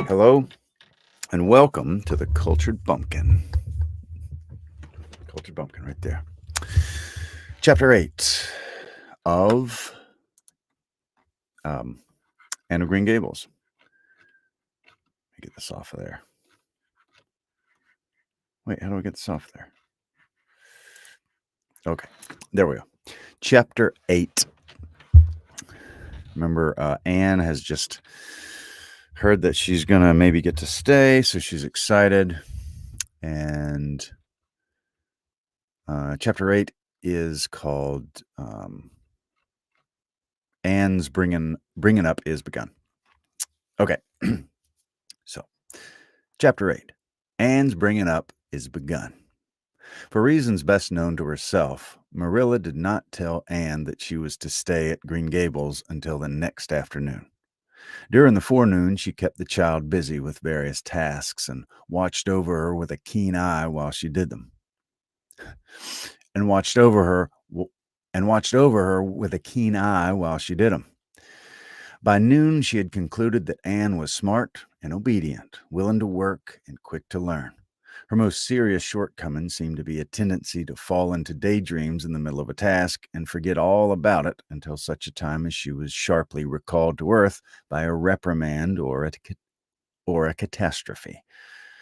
Hello and welcome to the Cultured Bumpkin. Cultured Bumpkin right there. Chapter 8 of Anne of Green Gables. Let me get this off of there. Wait, how do I get this off there? Okay, there we go. Chapter 8. Remember, Anne has just heard that she's going to maybe get to stay, so she's excited. And Chapter 8 is called Anne's bringing up is begun. Okay, so Chapter 8, Anne's bringing up is begun. For reasons best known to herself, Marilla did not tell Anne that she was to stay at Green Gables until the next afternoon. During the forenoon, she kept the child busy with various tasks and watched over her with a keen eye while she did them. And watched over her with a keen eye while she did them. By noon, she had concluded that Anne was smart and obedient, willing to work, and quick to learn. Her most serious shortcoming seemed to be a tendency to fall into daydreams in the middle of a task and forget all about it until such a time as she was sharply recalled to earth by a reprimand or a catastrophe.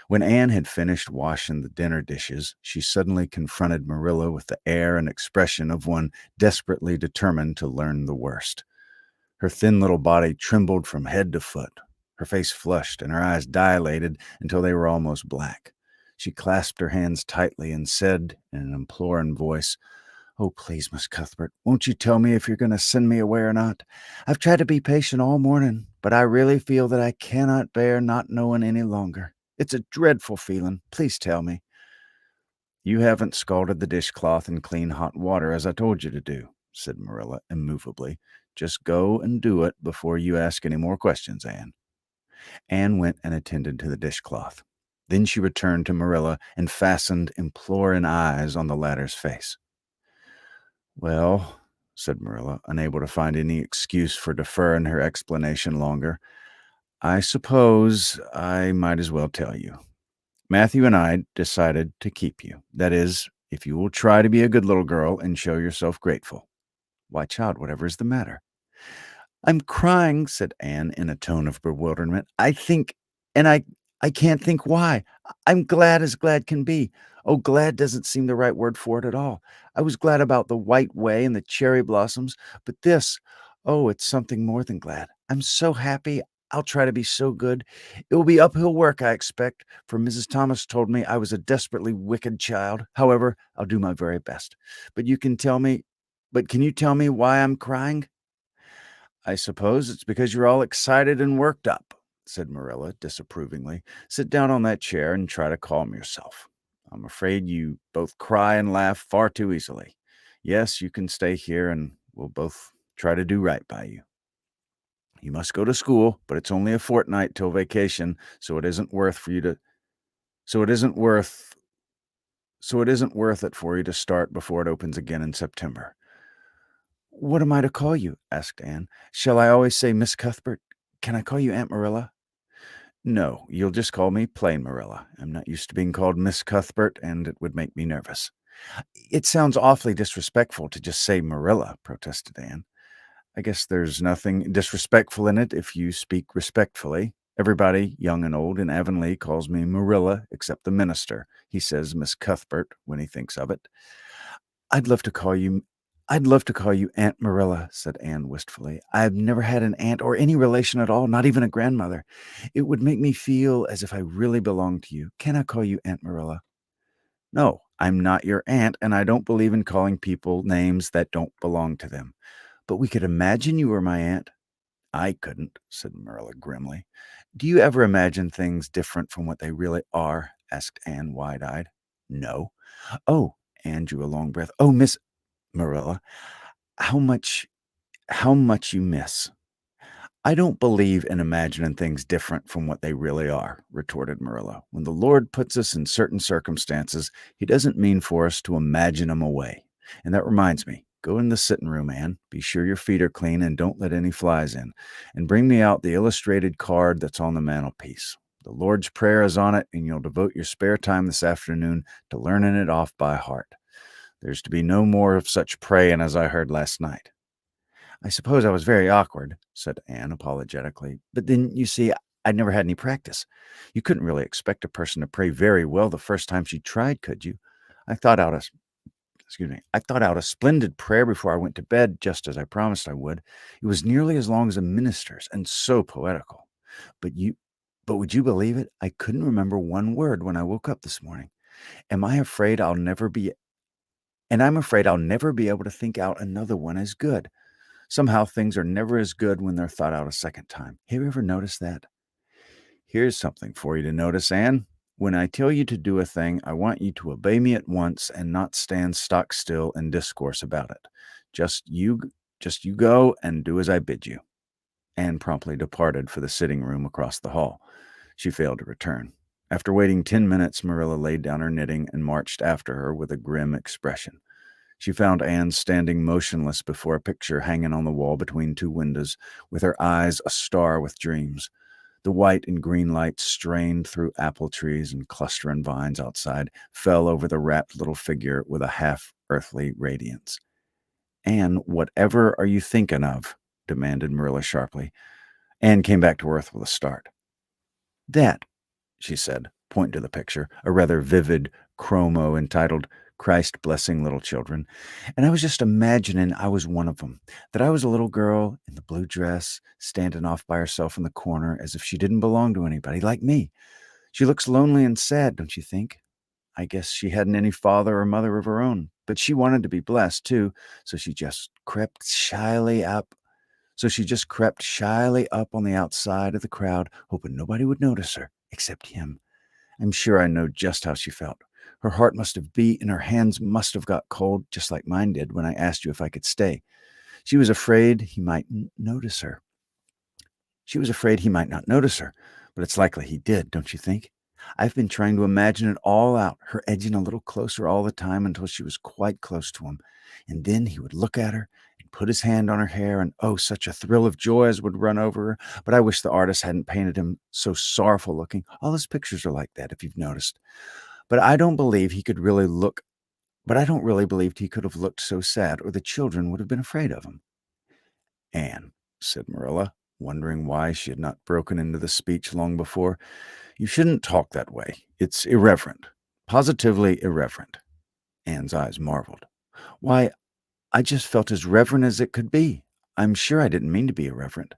When Anne had finished washing the dinner dishes, she suddenly confronted Marilla with the air and expression of one desperately determined to learn the worst. Her thin little body trembled from head to foot. Her face flushed and her eyes dilated until they were almost black. She clasped her hands tightly and said in an imploring voice, "Oh, please, Miss Cuthbert, won't you tell me if you're going to send me away or not? I've tried to be patient all morning, but I really feel that I cannot bear not knowing any longer. It's a dreadful feeling. Please tell me." "You haven't scalded the dishcloth in clean hot water as I told you to do," said Marilla immovably. "Just go and do it before you ask any more questions, Anne." Anne went and attended to the dishcloth. Then she returned to Marilla and fastened imploring eyes on the latter's face. "Well," said Marilla, unable to find any excuse for deferring her explanation longer, "I suppose I might as well tell you. Matthew and I decided to keep you. That is, if you will try to be a good little girl and show yourself grateful." "Why, child, whatever is the matter?" "I'm crying," said Anne in a tone of bewilderment. "I think, and I can't think why. I'm glad as glad can be. Oh, glad doesn't seem the right word for it at all. I was glad about the white way and the cherry blossoms, but this, oh, it's something more than glad. I'm so happy. I'll try to be so good. It will be uphill work, I expect, for Mrs. Thomas told me I was a desperately wicked child. However, I'll do my very best. But can you tell me why I'm crying?" "I suppose it's because you're all excited and worked up," said Marilla disapprovingly. "Sit down on that chair and try to calm yourself. I'm afraid you both cry and laugh far too easily. Yes, you can stay here and we'll both try to do right by you. You must go to school, but it's only a fortnight till vacation, so it isn't worth it for you to start before it opens again in September." "What am I to call you?" asked Anne. "Shall I always say Miss Cuthbert? Can I call you Aunt Marilla?" "No, you'll just call me plain Marilla. I'm not used to being called Miss Cuthbert, and it would make me nervous." "It sounds awfully disrespectful to just say Marilla," protested Anne. "I guess there's nothing disrespectful in it if you speak respectfully. Everybody, young and old, in Avonlea calls me Marilla, except the minister. He says Miss Cuthbert when he thinks of it." I'd love to call you Aunt Marilla," said Anne wistfully. "I've never had an aunt or any relation at all, not even a grandmother. It would make me feel as if I really belonged to you. Can I call you Aunt Marilla?" "No, I'm not your aunt, and I don't believe in calling people names that don't belong to them. But we could imagine you were my aunt." "I couldn't," said Marilla grimly. "Do you ever imagine things different from what they really are?" asked Anne wide-eyed. "No." "Oh," Anne drew a long breath. "Oh, Miss Marilla, how much you miss." "I don't believe in imagining things different from what they really are," retorted Marilla. "When the Lord puts us in certain circumstances, he doesn't mean for us to imagine them away. And that reminds me, Go in the sitting room, Anne. Be sure your feet are clean and don't let any flies in. And bring me out the illustrated card that's on the mantelpiece. The Lord's Prayer is on it, and you'll devote your spare time this afternoon to learning it off by heart. There's to be no more of such praying as I heard last night." "I suppose I was very awkward," said Anne apologetically. "But then, you see, I'd never had any practice. You couldn't really expect a person to pray very well the first time she tried, could you? I thought out a I thought out a splendid prayer before I went to bed, just as I promised I would. It was nearly as long as a minister's and so poetical. But you but would you believe it? I couldn't remember one word when I woke up this morning. Am I afraid I'll never be and I'm afraid I'll never be able to think out another one as good. Somehow things are never as good when they're thought out a second time. Have you ever noticed that? Here's something for you to notice, Anne. When I tell you to do a thing, I want you to obey me at once and not stand stock still and discourse about it. Just you just you go and do as I bid you." Anne promptly departed for the sitting room across the hall. She failed to return. After waiting 10 minutes, Marilla laid down her knitting and marched after her with a grim expression. She found Anne standing motionless before a picture hanging on the wall between two windows, with her eyes a star with dreams. The white and green light strained through apple trees and clustering vines outside, fell over the rapt little figure with a half-earthly radiance. "Anne, whatever are you thinking of?" demanded Marilla sharply. Anne came back to earth with a start. "That," she said, pointing to the picture, a rather vivid chromo entitled "Christ Blessing Little Children." "And I was just imagining I was one of them, that I was a little girl in the blue dress, standing off by herself in the corner as if she didn't belong to anybody, like me. She looks lonely and sad, don't you think? I guess she hadn't any father or mother of her own, but she wanted to be blessed, too, so she just crept shyly up. On the outside of the crowd, hoping nobody would notice her, except him. I'm sure I know just how she felt. Her heart must have beat and her hands must have got cold, just like mine did when I asked you if I could stay. She was afraid he might notice her. She was afraid he might not notice her, but it's likely he did, don't you think? I've been trying to imagine it all out, her edging a little closer all the time until she was quite close to him. And then he would look at her and put his hand on her hair, and oh, such a thrill of joy as would run over her. But I wish the artist hadn't painted him so sorrowful looking. All his pictures are like that, if you've noticed. But I don't believe he could really look, but I don't really believe he could have looked so sad, or the children would have been afraid of him." "Anne," said Marilla, wondering why she had not broken into the speech long before, "you shouldn't talk that way. It's irreverent. Positively irreverent." Anne's eyes marveled. "Why, I just felt as reverent as it could be. I'm sure I didn't mean to be irreverent."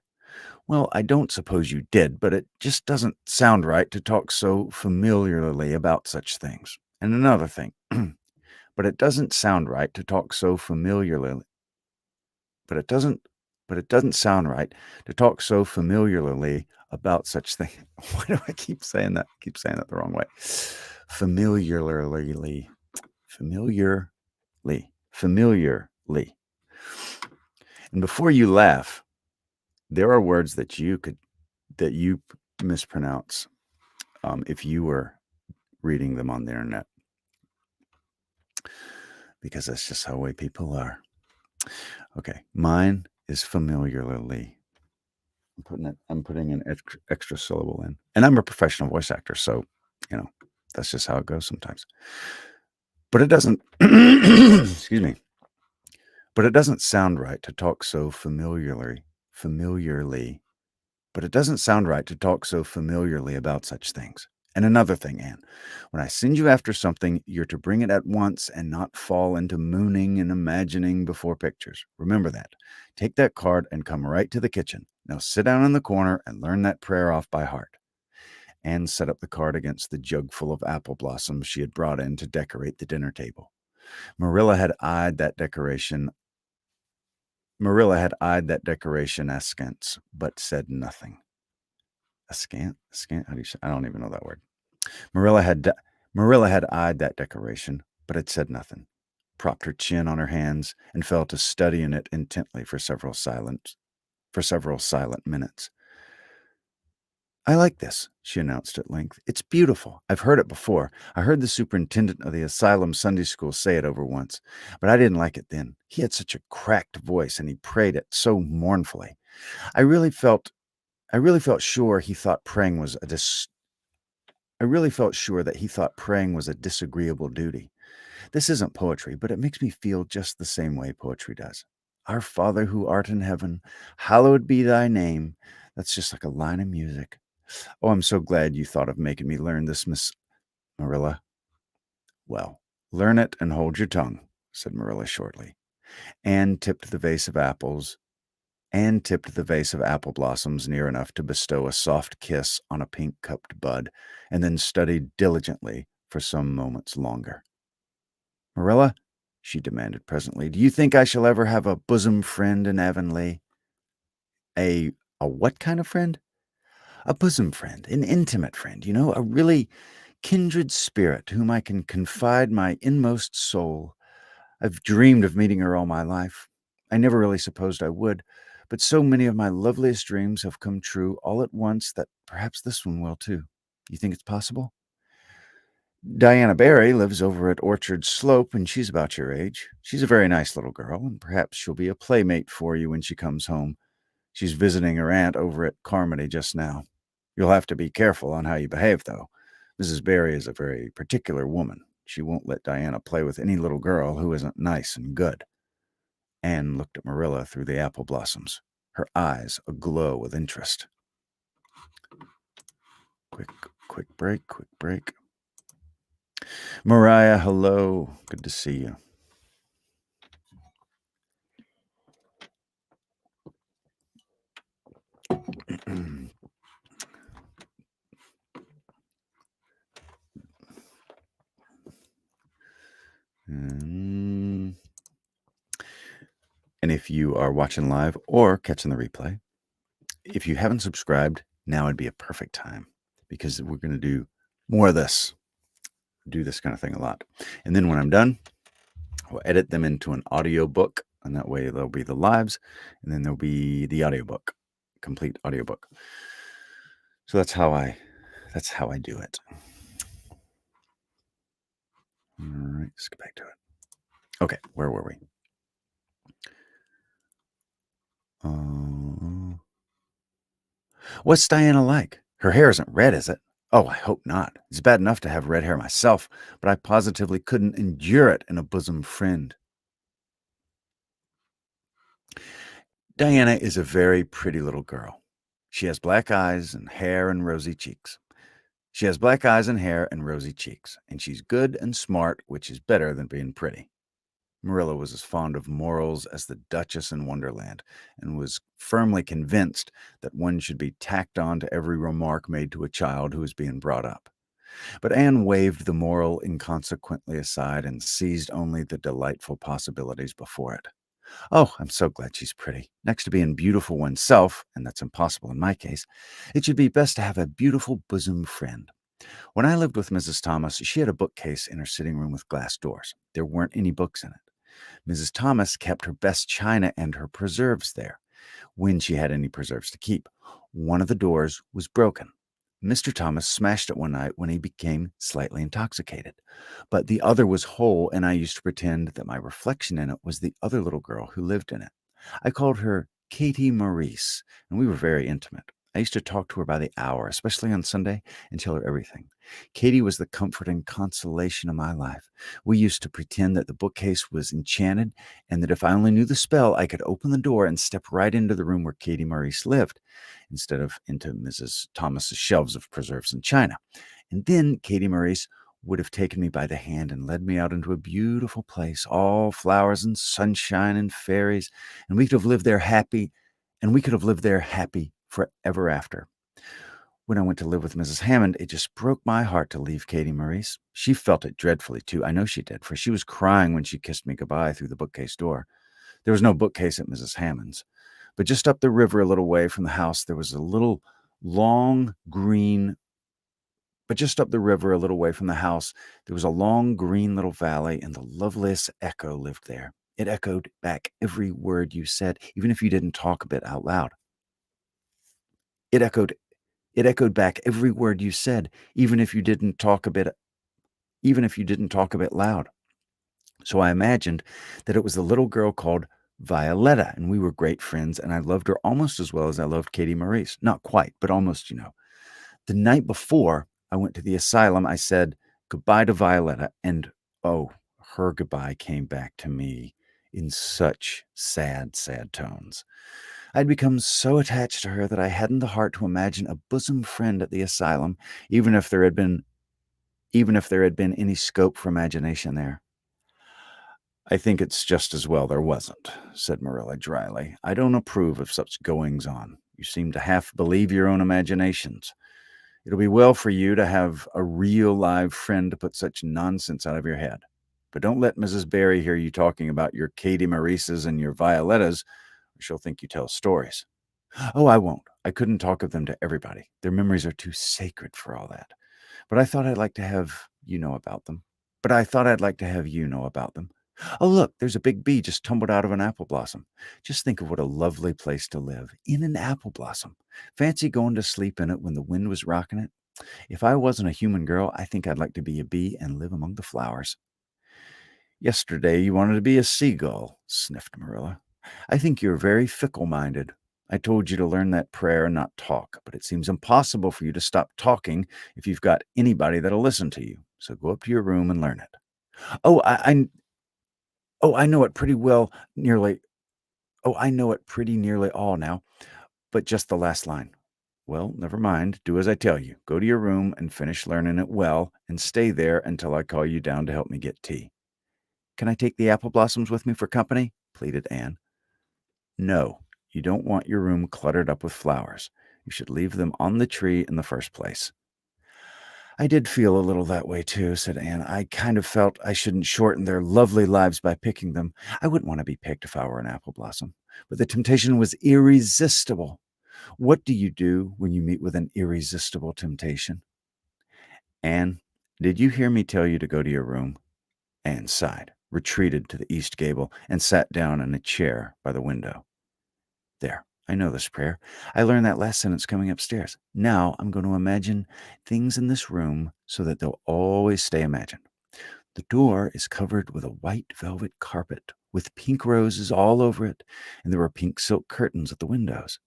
"Well, I don't suppose you did, but it just doesn't sound right to talk so familiarly about such things. And another thing, but it doesn't sound right to talk so familiarly, but it doesn't sound right to talk so familiarly about such things." Why do I keep saying that? I keep saying that the wrong way. Familiarly, familiarly. And before you laugh, there are words that you mispronounce if you were reading them on the internet, because that's just how way people are. Okay, mine is familiarly. I'm putting an extra syllable in, and I'm a professional voice actor, so that's just how it goes sometimes. But it doesn't. Excuse me. But it doesn't sound right to talk so familiarly. But it doesn't sound right to talk so familiarly about such things. And another thing, Anne, when I send you after something, you're to bring it at once and not fall into mooning and imagining before pictures. Remember that. Take that card and come right to the kitchen. Now sit down in the corner and learn that prayer off by heart. Anne set up the card against the jug full of apple blossoms she had brought in to decorate the dinner table. Marilla had eyed that decoration askance, but said nothing. Askant? How do you say? I don't even know that word. Marilla had eyed that decoration, but had said nothing, propped her chin on her hands, and fell to studying it intently for several silent minutes. "I like this," she announced at length. "It's beautiful. I've heard it before. I heard the superintendent of the asylum Sunday school say it over once, but I didn't like it then. He had such a cracked voice, and he prayed it so mournfully. I really felt I really felt sure he thought praying was a dis- I really felt sure that he thought praying was a disagreeable duty. This isn't poetry, but it makes me feel just the same way poetry does. Our Father who art in heaven, hallowed be thy name. That's just like a line of music. Oh, I'm so glad you thought of making me learn this, Miss Marilla." "Well, learn it and hold your tongue," said Marilla shortly. Anne tipped the vase of apples. Anne tipped the vase of apple blossoms near enough to bestow a soft kiss on a pink-cupped bud, and then studied diligently for some moments longer. "Marilla," she demanded presently, "do you think I shall ever have a bosom friend in Avonlea?" A what kind of friend?" "A bosom friend, an intimate friend, a really kindred spirit to whom I can confide my inmost soul. I've dreamed of meeting her all my life. I never really supposed I would, but so many of my loveliest dreams have come true all at once that perhaps this one will too. You think it's possible?" "Diana Barry lives over at Orchard Slope, and she's about your age. She's a very nice little girl, and perhaps she'll be a playmate for you when she comes home. She's visiting her aunt over at Carmody just now. You'll have to be careful on how you behave, though. Mrs. Barry is a very particular woman. She won't let Diana play with any little girl who isn't nice and good." Anne looked at Marilla through the apple blossoms, her eyes aglow with interest. Quick break. "Mariah, hello. Good to see you." And if you are watching live or catching the replay, if you haven't subscribed, now would be a perfect time because we're going to do more of this, do this kind of thing a lot. And then when I'm done, I'll edit them into an audiobook, and that way there'll be the lives, and then there'll be the audiobook, complete audiobook. So that's how I do it. All right, let's get back to it. Okay, where were we? What's Diana like? Her hair isn't red, is it? Oh, I hope not. It's bad enough to have red hair myself, but I positively couldn't endure it in a bosom friend. Diana is a very pretty little girl. She has black eyes and hair and rosy cheeks. And she's good and smart, which is better than being pretty. Marilla was as fond of morals as the Duchess in Wonderland, and was firmly convinced that one should be tacked on to every remark made to a child who is being brought up. But Anne waved the moral inconsequently aside and seized only the delightful possibilities before it. "Oh, I'm so glad she's pretty. Next to being beautiful oneself, and that's impossible in my case, it should be best to have a beautiful bosom friend. When I lived with Mrs. Thomas, she had a bookcase in her sitting room with glass doors. There weren't any books in it. Mrs. Thomas kept her best china and her preserves there, when she had any preserves to keep. One of the doors was broken. Mr. Thomas smashed it one night when he became slightly intoxicated. But the other was whole, and I used to pretend that my reflection in it was the other little girl who lived in it. I called her Katie Maurice, and we were very intimate. I used to talk to her by the hour, especially on Sunday, and tell her everything. Katie was the comfort and consolation of my life. We used to pretend that the bookcase was enchanted, and that if I only knew the spell, I could open the door and step right into the room where Katie Maurice lived, instead of into Mrs. Thomas's shelves of preserves and china. And then Katie Maurice would have taken me by the hand and led me out into a beautiful place, all flowers and sunshine and fairies, and we could have lived there happy, forever after. When I went to live with Mrs. Hammond, it just broke my heart to leave Katie Maurice. She felt it dreadfully, too. I know she did, for she was crying when she kissed me goodbye through the bookcase door. There was no bookcase at Mrs. Hammond's, but just up the river a little way from the house, there was a little long green but just up the river a little way from the house, there was a long green little valley, and the loveliest echo lived there. It echoed back every word you said, even if you didn't talk a bit out loud. It echoed It echoed back every word you said, even if you didn't talk a bit loud. So I imagined that it was the little girl called Violetta, and we were great friends, and I loved her almost as well as I loved Katie Maurice. Not quite, but almost, The night before I went to the asylum, I said goodbye to Violetta, and oh, her goodbye came back to me in such sad, sad tones. I'd become so attached to her that I hadn't the heart to imagine a bosom friend at the asylum, even if there had been any scope for imagination there. I think it's just as well there wasn't, said Marilla dryly. I don't approve of such goings-on. You seem to half believe your own imaginations. It'll be well for you to have a real live friend to put such nonsense out of your head. But don't let Mrs. Barry hear you talking about your Katie Maurices and your Violettas, or she'll think you tell stories. Oh, I won't. I couldn't talk of them to everybody. Their memories are too sacred for all that. But I thought I'd like to have you know about them. Oh, look, there's a big bee just tumbled out of an apple blossom. Just think of what a lovely place to live, in an apple blossom. Fancy going to sleep in it when the wind was rocking it. If I wasn't a human girl, I think I'd like to be a bee and live among the flowers. Yesterday you wanted to be a seagull, sniffed Marilla. I think you're very fickle-minded. I told you to learn that prayer and not talk, but it seems impossible for you to stop talking if you've got anybody that'll listen to you. So go up to your room and learn it. Oh, I know it pretty well, nearly. Oh, I know it pretty nearly all now, but just the last line. Well, never mind. Do as I tell you. Go to your room and finish learning it well, and stay there until I call you down to help me get tea. Can I take the apple blossoms with me for company? Pleaded Anne. No, you don't want your room cluttered up with flowers. You should leave them on the tree in the first place. I did feel a little that way too, said Anne. I kind of felt I shouldn't shorten their lovely lives by picking them. I wouldn't want to be picked if I were an apple blossom. But the temptation was irresistible. What do you do when you meet with an irresistible temptation? Anne, did you hear me tell you to go to your room? Anne sighed, retreated to the east gable, and sat down in a chair by the window. There, I know this prayer. I learned that last sentence coming upstairs. Now I'm going to imagine things in this room so that they'll always stay imagined. The door is covered with a white velvet carpet with pink roses all over it, and there are pink silk curtains at the windows.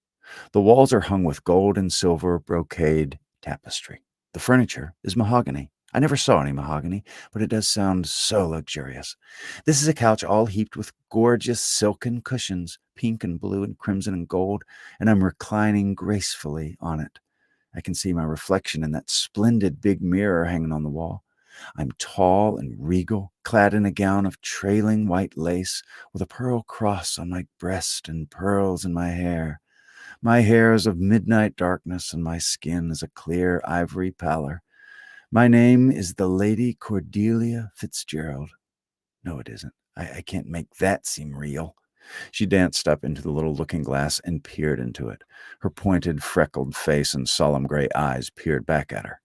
The walls are hung with gold and silver brocade tapestry. The furniture is mahogany. I never saw any mahogany, but it does sound so luxurious. This is a couch all heaped with gorgeous silken cushions, pink and blue and crimson and gold, and I'm reclining gracefully on it. I can see my reflection in that splendid big mirror hanging on the wall. I'm tall and regal, clad in a gown of trailing white lace, with a pearl cross on my breast and pearls in my hair. My hair is of midnight darkness, and my skin is a clear ivory pallor. My name is the Lady Cordelia Fitzgerald. No, it isn't. I can't make that seem real. She danced up into the little looking glass and peered into it. Her pointed, freckled face and solemn gray eyes peered back at her.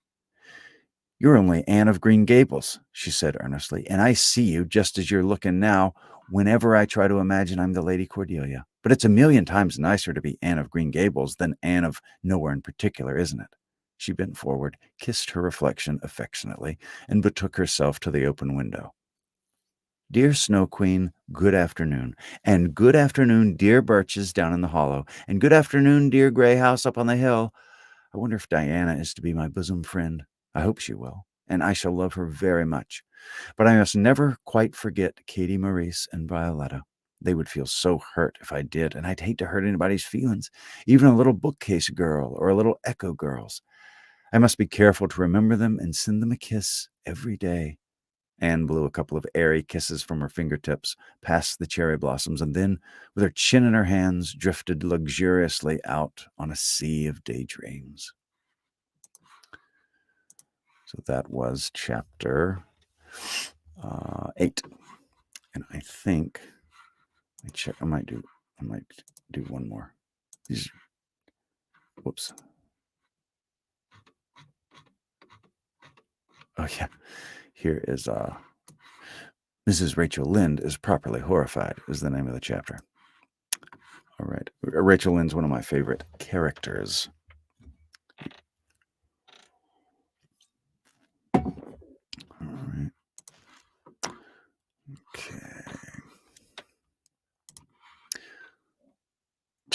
You're only Anne of Green Gables, she said earnestly, and I see you just as you're looking now whenever I try to imagine I'm the Lady Cordelia. But it's a million times nicer to be Anne of Green Gables than Anne of nowhere in particular, isn't it? She bent forward, kissed her reflection affectionately, and betook herself to the open window. Dear Snow Queen, good afternoon. And good afternoon, dear birches down in the hollow. And good afternoon, dear gray house up on the hill. I wonder if Diana is to be my bosom friend. I hope she will, and I shall love her very much. But I must never quite forget Katie Maurice and Violetta. They would feel so hurt if I did, and I'd hate to hurt anybody's feelings, even a little bookcase girl or a little echo girl's. I must be careful to remember them and send them a kiss every day. Anne blew a couple of airy kisses from her fingertips past the cherry blossoms, and then, with her chin in her hands, drifted luxuriously out on a sea of daydreams. So that was chapter 8, and I think I might do one more. Whoops. Oh yeah, here is Mrs. Rachel Lynde is properly horrified is the name of the chapter. All right, Rachel Lynde's one of my favorite characters.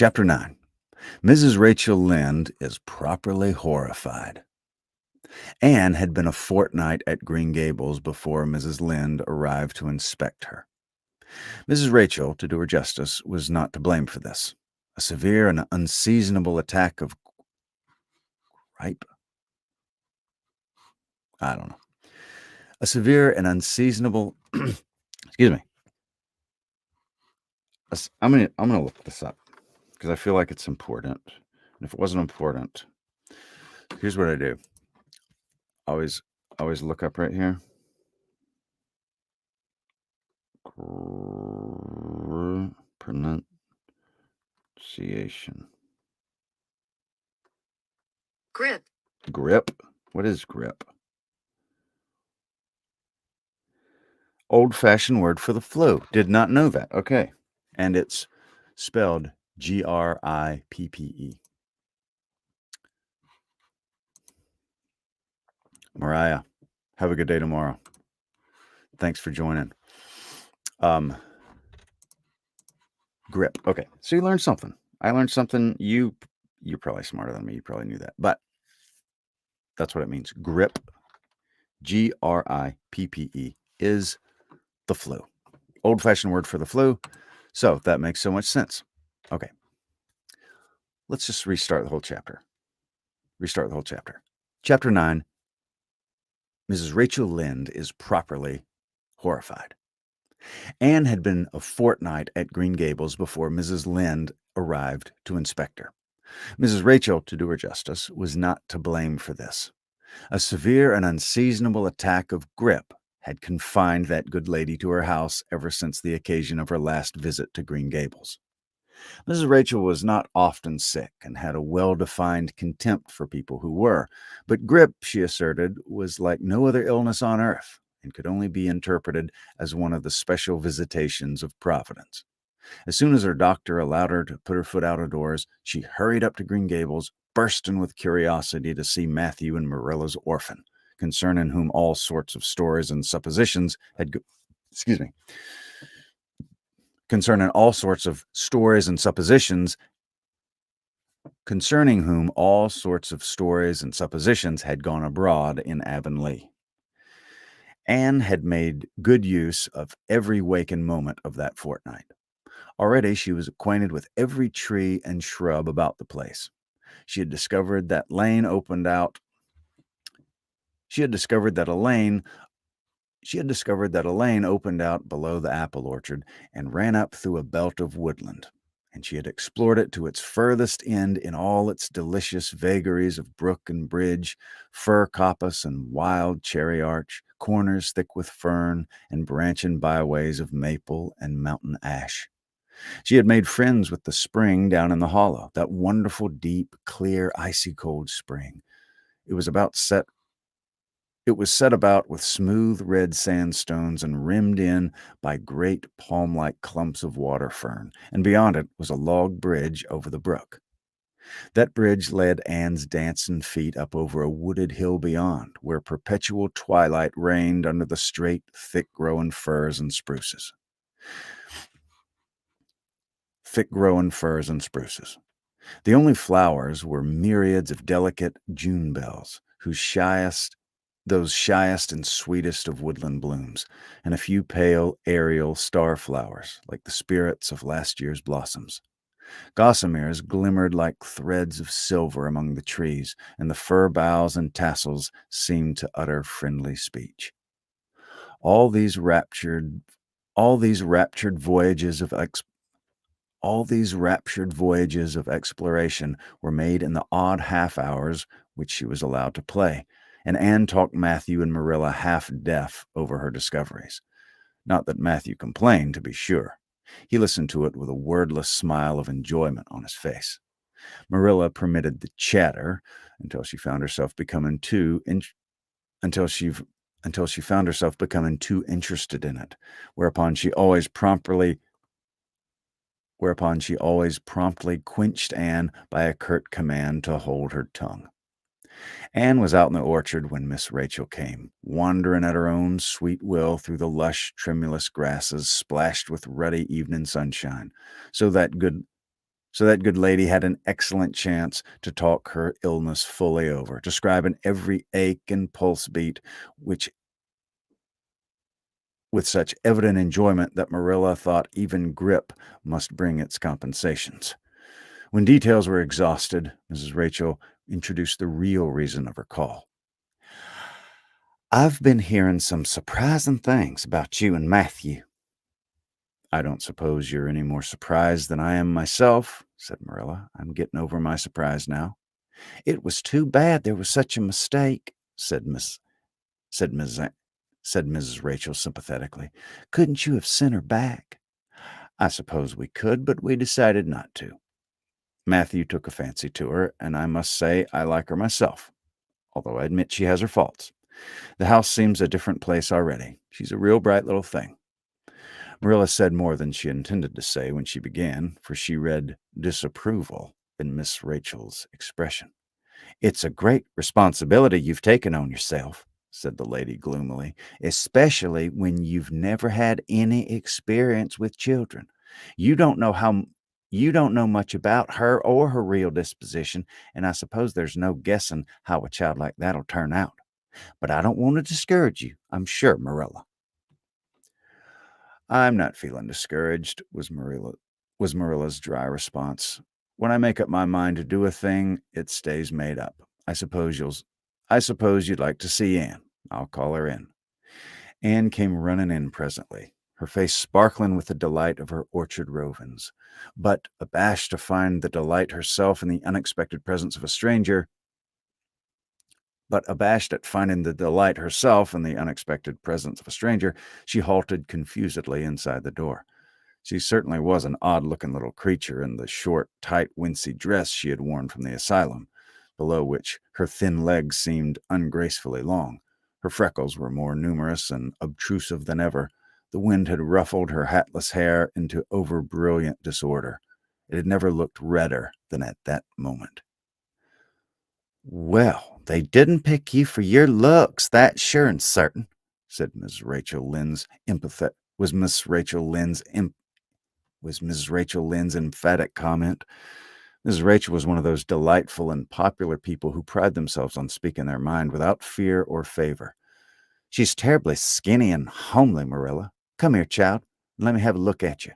Chapter 9. Mrs. Rachel Lynde is properly horrified. Anne had been a fortnight at Green Gables before Mrs. Lynde arrived to inspect her. Mrs. Rachel, to do her justice, was not to blame for this. A severe and unseasonable attack of gripe? I don't know. A severe and unseasonable excuse me. I'm gonna look this up because I feel like it's important. And if it wasn't important, here's what I do. Always look up right here. Pronunciation. Grip. Grip? What is grip? Old-fashioned word for the flu. Did not know that. Okay. And it's spelled Grippe. Mariah, have a good day tomorrow. Thanks for joining. Grip. Okay. So you learned something. I learned something. You're probably smarter than me. You probably knew that. But that's what it means. Grip, Grippe, is the flu. Old-fashioned word for the flu. So that makes so much sense. Okay. Let's just restart the whole chapter. Chapter 9. Mrs. Rachel Lynde is properly horrified. Anne had been a fortnight at Green Gables before Mrs. Lynde arrived to inspect her. Mrs. Rachel, to do her justice, was not to blame for this. A severe and unseasonable attack of grippe had confined that good lady to her house ever since the occasion of her last visit to Green Gables. Mrs. Rachel was not often sick and had a well-defined contempt for people who were, but grippe, she asserted, was like no other illness on earth and could only be interpreted as one of the special visitations of Providence. As soon as her doctor allowed her to put her foot out of doors, she hurried up to Green Gables, bursting with curiosity to see Matthew and Marilla's orphan, concerning whom all sorts of stories and suppositions had concerning all sorts of stories and suppositions had gone abroad in Avonlea. Anne had made good use of every waking moment of that fortnight. Already she was acquainted with every tree and shrub about the place. She had discovered that a lane opened out below the apple orchard and ran up through a belt of woodland, and she had explored it to its furthest end in all its delicious vagaries of brook and bridge, fir coppice and wild cherry arch, corners thick with fern, and branching byways of maple and mountain ash. She had made friends with the spring down in the hollow, that wonderful, deep, clear, icy cold spring. It was set about with smooth red sandstones and rimmed in by great palm-like clumps of water fern, and beyond it was a log bridge over the brook. That bridge led Anne's dancing feet up over a wooded hill beyond, where perpetual twilight reigned under the straight, thick-growing firs and spruces. The only flowers were myriads of delicate June bells, those shyest and sweetest of woodland blooms, and a few pale, aerial star flowers, like the spirits of last year's blossoms. Gossamers glimmered like threads of silver among the trees, and the fir boughs and tassels seemed to utter friendly speech. All these raptured voyages of exploration were made in the odd half hours which she was allowed to play, and Anne talked Matthew and Marilla half deaf over her discoveries. Not that Matthew complained, to be sure. He listened to it with a wordless smile of enjoyment on his face. Marilla permitted the chatter until she found herself becoming too interested in it, whereupon she always promptly quenched Anne by a curt command to hold her tongue. Anne was out in the orchard when Miss Rachel came, wandering at her own sweet will through the lush, tremulous grasses splashed with ruddy evening sunshine, so that good So that good lady had an excellent chance to talk her illness fully over, describing every ache and pulse beat, which with such evident enjoyment that Marilla thought even grip must bring its compensations. When details were exhausted, Mrs. Rachel introduced the real reason of her call. "I've been hearing some surprising things about you and Matthew." "I don't suppose you're any more surprised than I am myself," said Marilla. "I'm getting over my surprise now." "It was too bad there was such a mistake," said Ms. said Mrs. Rachel sympathetically. "Couldn't you have sent her back?" "I suppose we could, but we decided not to. Matthew took a fancy to her, and I must say I like her myself, although I admit she has her faults. The house seems a different place already. She's a real bright little thing." Marilla said more than she intended to say when she began, for she read disapproval in Miss Rachel's expression. "It's a great responsibility you've taken on yourself," said the lady gloomily, "especially when you've never had any experience with children. You don't know how you don't know much about her or her real disposition, and I suppose there's no guessing how a child like that'll turn out. But I don't want to discourage you, I'm sure, Marilla." "I'm not feeling discouraged," was Marilla's dry response. "When I make up my mind to do a thing, it stays made up. I suppose you'd like to see Anne. I'll call her in." Anne came running in presently, her face sparkling with the delight of her orchard rovings. But abashed to find the delight herself in the unexpected presence of a stranger, she halted confusedly inside the door. She certainly was an odd-looking little creature in the short, tight, wincey dress she had worn from the asylum, below which her thin legs seemed ungracefully long. Her freckles were more numerous and obtrusive than ever. The wind had ruffled her hatless hair into over-brilliant disorder. It had never looked redder than at that moment. "Well, they didn't pick you for your looks, that's sure and certain," said Miss Rachel Lynde's was Mrs. Rachel Lynde's emphatic comment. Mrs. Rachel was one of those delightful and popular people who pride themselves on speaking their mind without fear or favor. "She's terribly skinny and homely, Marilla. Come here, child, and let me have a look at you.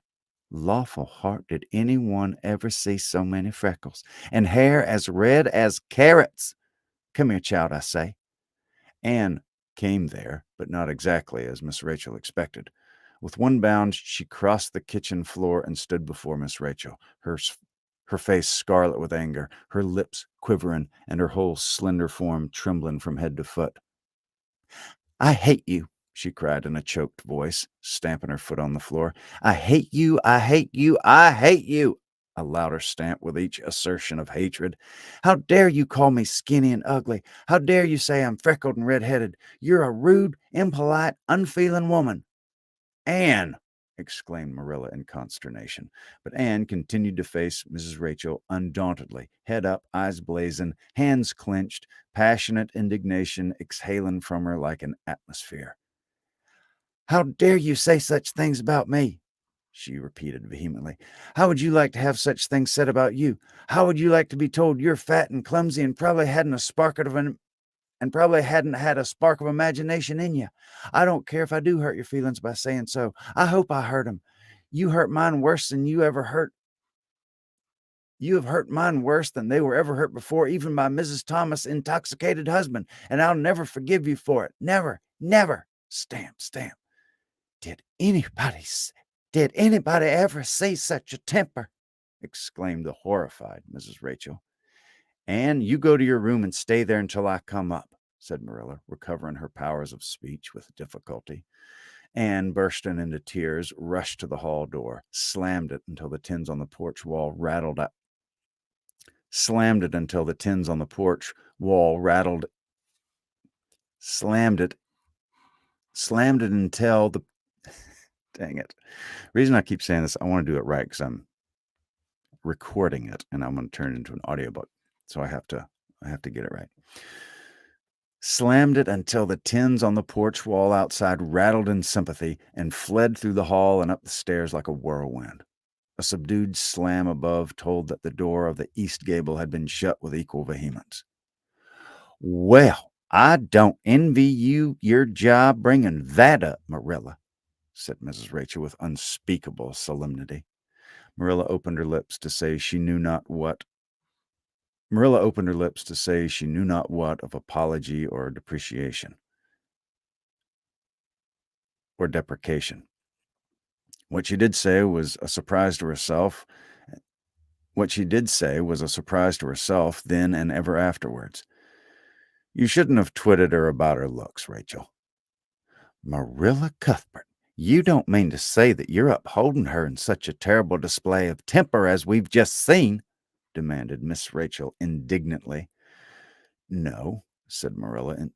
Lawful heart, did anyone ever see so many freckles? And hair as red as carrots. Come here, child, I say." Anne came there, but not exactly as Miss Rachel expected. With one bound, she crossed the kitchen floor and stood before Miss Rachel, her face scarlet with anger, her lips quivering, and her whole slender form trembling from head to foot. "I hate you," she cried in a choked voice, stamping her foot on the floor. "I hate you, I hate you, I hate you!" A louder stamp with each assertion of hatred. "How dare you call me skinny and ugly? How dare you say I'm freckled and red-headed? You're a rude, impolite, unfeeling woman." "Anne!" exclaimed Marilla in consternation. But Anne continued to face Mrs. Rachel undauntedly, head up, eyes blazing, hands clenched, passionate indignation exhaling from her like an atmosphere. "How dare you say such things about me?" she repeated vehemently. "How would you like to have such things said about you? How would you like to be told you're fat and clumsy and probably hadn't had a spark of imagination in you? I don't care if I do hurt your feelings by saying so. I hope I hurt them. You hurt mine worse than you ever hurt. You have hurt mine worse than they were ever hurt before, even by Mrs. Thomas' intoxicated husband, and I'll never forgive you for it. Never, never." Stamp, stamp. Did anybody ever see such a temper?" exclaimed the horrified Mrs. Rachel. "Anne, you go to your room and stay there until I come up," said Marilla, recovering her powers of speech with difficulty. Anne, bursting into tears, rushed to the hall door, slammed it until the tins on the porch wall rattled out. Slammed it until the tins on the porch wall rattled. Slammed it until the. Dang it. The reason I keep saying this, I want to do it right because I'm recording it and I'm going to turn it into an audiobook. So I have to get it right. Slammed it until the tins on the porch wall outside rattled in sympathy and fled through the hall and up the stairs like a whirlwind. A subdued slam above told that the door of the east gable had been shut with equal vehemence. "Well, I don't envy you your job bringing that up, Marilla," said Mrs. Rachel with unspeakable solemnity. Marilla opened her lips to say she knew not what. Marilla opened her lips to say she knew not what of apology or depreciation or deprecation. What she did say was a surprise to herself. What she did say was a surprise to herself then and ever afterwards. "You shouldn't have twitted her about her looks, Rachel." "Marilla Cuthbert, you don't mean to say that you're upholding her in such a terrible display of temper as we've just seen?" demanded Miss Rachel indignantly. "No," said Marilla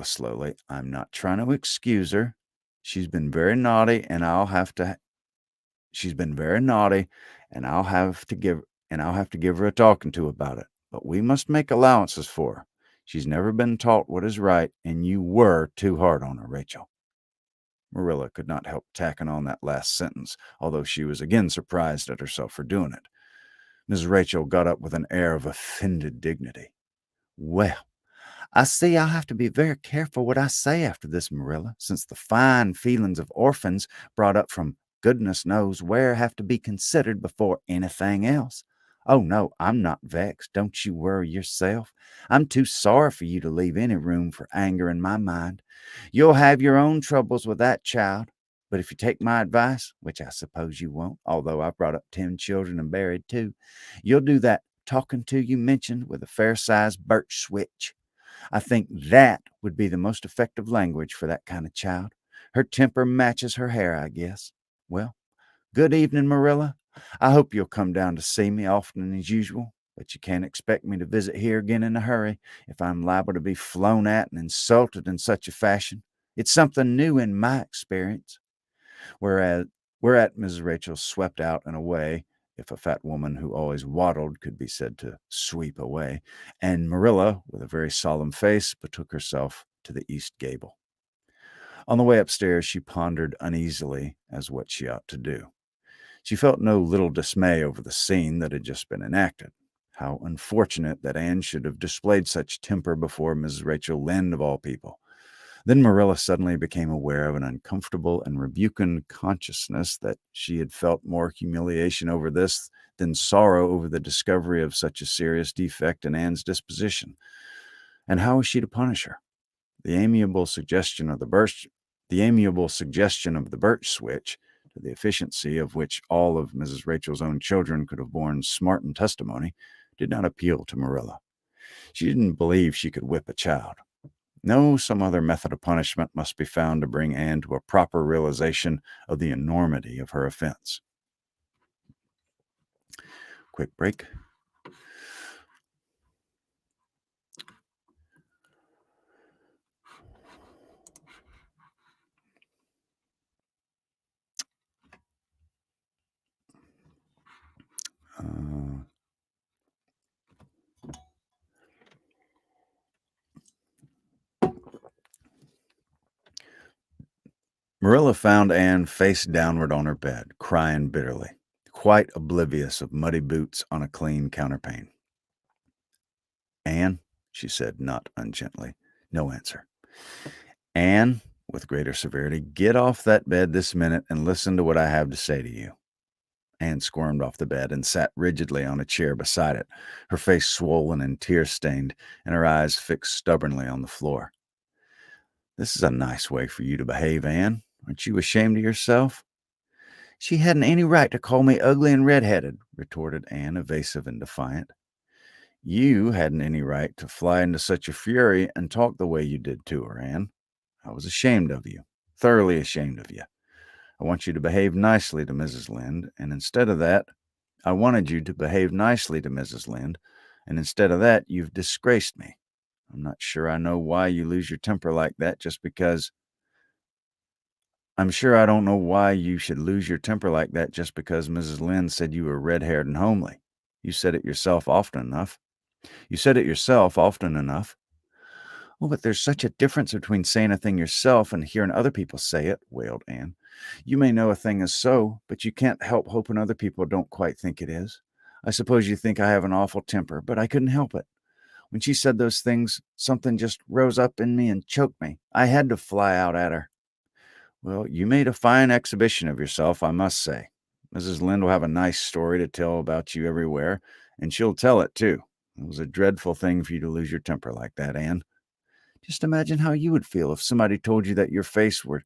slowly. "I'm not trying to excuse her. She's been very naughty, and I'll have to give her a talking to about it. But we must make allowances for her. She's never been taught what is right, and you were too hard on her, Rachel." Marilla could not help tacking on that last sentence, although she was again surprised at herself for doing it. Mrs. Rachel got up with an air of offended dignity. "Well, I see I'll have to be very careful what I say after this, Marilla, since the fine feelings of orphans brought up from goodness knows where have to be considered before anything else. Oh, no, I'm not vexed. Don't you worry yourself. I'm too sorry for you to leave any room for anger in my mind. You'll have your own troubles with that child. But if you take my advice, which I suppose you won't, although I've brought up 10 children and buried 2, you'll do that talking to you mentioned with a fair-sized birch switch. I think that would be the most effective language for that kind of child. Her temper matches her hair, I guess. Well, good evening, Marilla. I hope you'll come down to see me often as usual, but you can't expect me to visit here again in a hurry if I'm liable to be flown at and insulted in such a fashion. It's something new in my experience." Whereat Mrs. Rachel swept out and away, if a fat woman who always waddled could be said to sweep away, and Marilla, with a very solemn face, betook herself to the east gable. On the way upstairs, she pondered uneasily as what she ought to do. She felt no little dismay over the scene that had just been enacted. How unfortunate that Anne should have displayed such temper before Mrs. Rachel Lynde, of all people. Then Marilla suddenly became aware of an uncomfortable and rebuking consciousness that she had felt more humiliation over this than sorrow over the discovery of such a serious defect in Anne's disposition. And how was she to punish her? The amiable suggestion of the birch switch, to the efficiency of which all of Mrs. Rachel's own children could have borne smartened testimony, did not appeal to Marilla. She didn't believe she could whip a child. No, some other method of punishment must be found to bring Anne to a proper realization of the enormity of her offense. Quick break. Marilla found Anne face downward on her bed, crying bitterly, quite oblivious of muddy boots on a clean counterpane. "Anne," she said, not ungently. No answer. "Anne," with greater severity, "get off that bed this minute and listen to what I have to say to you." Anne squirmed off the bed and sat rigidly on a chair beside it, her face swollen and tear-stained, and her eyes fixed stubbornly on the floor. "This is a nice way for you to behave, Anne. Aren't you ashamed of yourself?" "She hadn't any right to call me ugly and red-headed," retorted Anne, evasive and defiant. "You hadn't any right to fly into such a fury and talk the way you did to her, Anne. I was ashamed of you, thoroughly ashamed of you. I want you to behave nicely to Mrs. Lynde, and instead of that, I wanted you to behave nicely to Mrs. Lynde, and instead of that, you've disgraced me. I'm not sure I know why you lose your temper like that just because I'm sure I don't know why you should lose your temper like that just because Mrs. Lynde said you were red-haired and homely. You said it yourself often enough. "Oh, but there's such a difference between saying a thing yourself and hearing other people say it," wailed Anne. "You may know a thing is so, but you can't help hoping other people don't quite think it is. I suppose you think I have an awful temper, but I couldn't help it. When she said those things, something just rose up in me and choked me. I had to fly out at her." "Well, you made a fine exhibition of yourself, I must say. Mrs. Lynde will have a nice story to tell about you everywhere, and she'll tell it, too. It was a dreadful thing for you to lose your temper like that, Anne. Just imagine how you would feel if somebody told you that your face were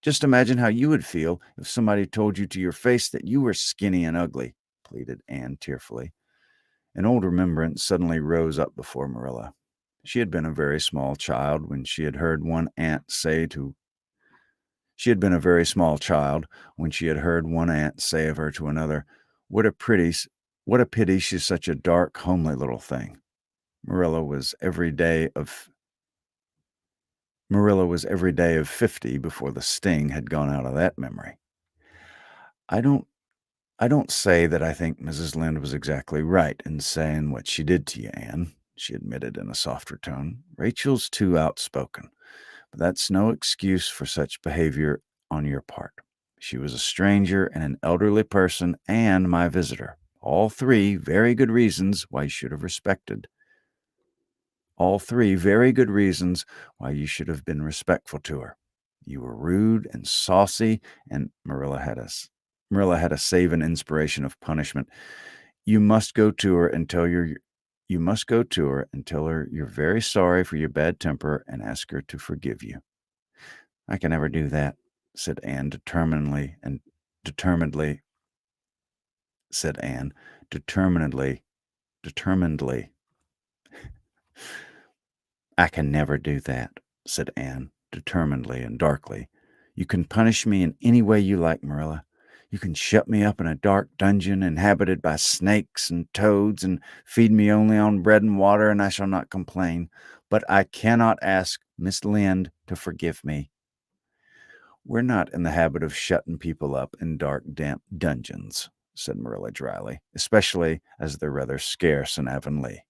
Just imagine how you would feel if somebody told you to your face that you were skinny and ugly," pleaded Anne tearfully. An old remembrance suddenly rose up before Marilla. She had been a very small child when she had heard one aunt say to She had been a very small child when she had heard one aunt say of her to another, what a pity she's such a dark, homely little thing." Marilla was every day of Marilla was every day of 50 before the sting had gone out of that memory. I don't I don't say that I think Mrs. Lynde was exactly right in saying what she did to you, Anne," she admitted in a softer tone. "Rachel's too outspoken, but that's no excuse for such behavior on your part. She was a stranger and an elderly person and my visitor. All three very good reasons why you should have respected. All three very good reasons why you should have been respectful to her. You were rude and saucy," and Marilla had a save an inspiration of punishment. You must go to her and tell her you're very sorry for your bad temper and ask her to forgive you." "I can never do that," said Anne determinedly said Anne determinedly. "I can never do that," said Anne determinedly and darkly. "You can punish me in any way you like, Marilla. You can shut me up in a dark dungeon inhabited by snakes and toads and feed me only on bread and water, and I shall not complain. But I cannot ask Miss Lynde to forgive me." "We're not in the habit of shutting people up in dark, damp dungeons," said Marilla dryly, "especially as they're rather scarce in Avonlea.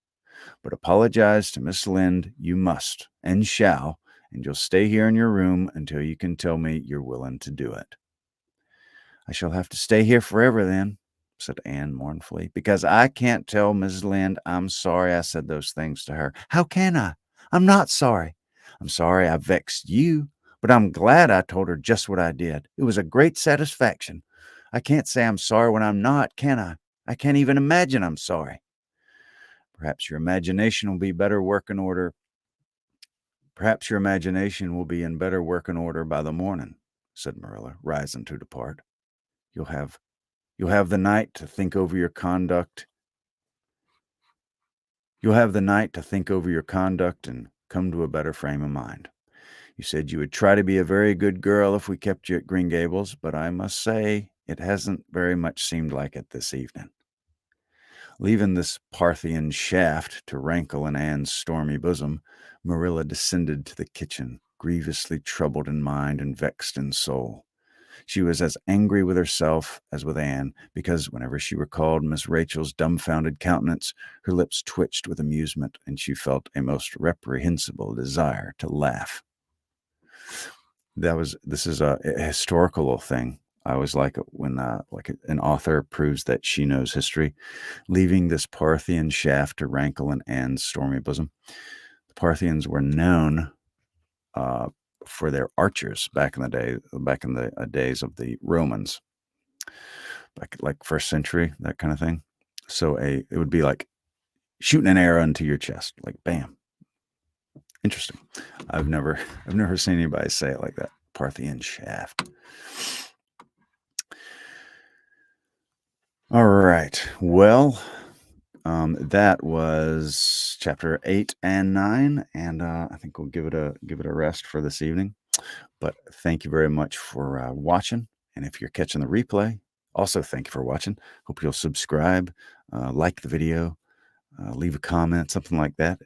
But apologize to Miss Lynde you must and shall, and you'll stay here in your room until you can tell me you're willing to do it." "I shall have to stay here forever then," said Anne mournfully, "because I can't tell Mrs. Lynde I'm sorry I said those things to her. How can I? I'm not sorry. I'm sorry I vexed you, but I'm glad I told her just what I did. It was a great satisfaction. I can't say I'm sorry when I'm not, can I? I can't even imagine I'm sorry." Perhaps your imagination will be better working order Perhaps your imagination will be in better working order by the morning," said Marilla, rising to depart. You'll have you'll have the night to think over your conduct. You'll have the night to think over your conduct and come to a better frame of mind. You said you would try to be a very good girl if we kept you at Green Gables, but I must say it hasn't very much seemed like it this evening." Leaving this Parthian shaft to rankle in Anne's stormy bosom, Marilla descended to the kitchen, grievously troubled in mind and vexed in soul. She was as angry with herself as with Anne, because whenever she recalled Miss Rachel's dumbfounded countenance, her lips twitched with amusement, and she felt a most reprehensible desire to laugh. This is a historical thing. I always like it when an author proves that she knows history. Leaving this Parthian shaft to rankle in Anne's stormy bosom. The Parthians were known uh, for their archers back in the days of the Romans, back like first century, that kind of thing. So it would be like shooting an arrow into your chest, like bam. Interesting. I've never seen anybody say it like that. Parthian shaft. All right. Well, that was chapter 8 and 9, and I think we'll give it a rest for this evening. But thank you very much for watching, and if you're catching the replay, also thank you for watching. Hope you'll subscribe, like the video, leave a comment, something like that.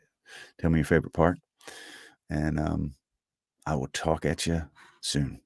Tell me your favorite part, and I will talk at you soon.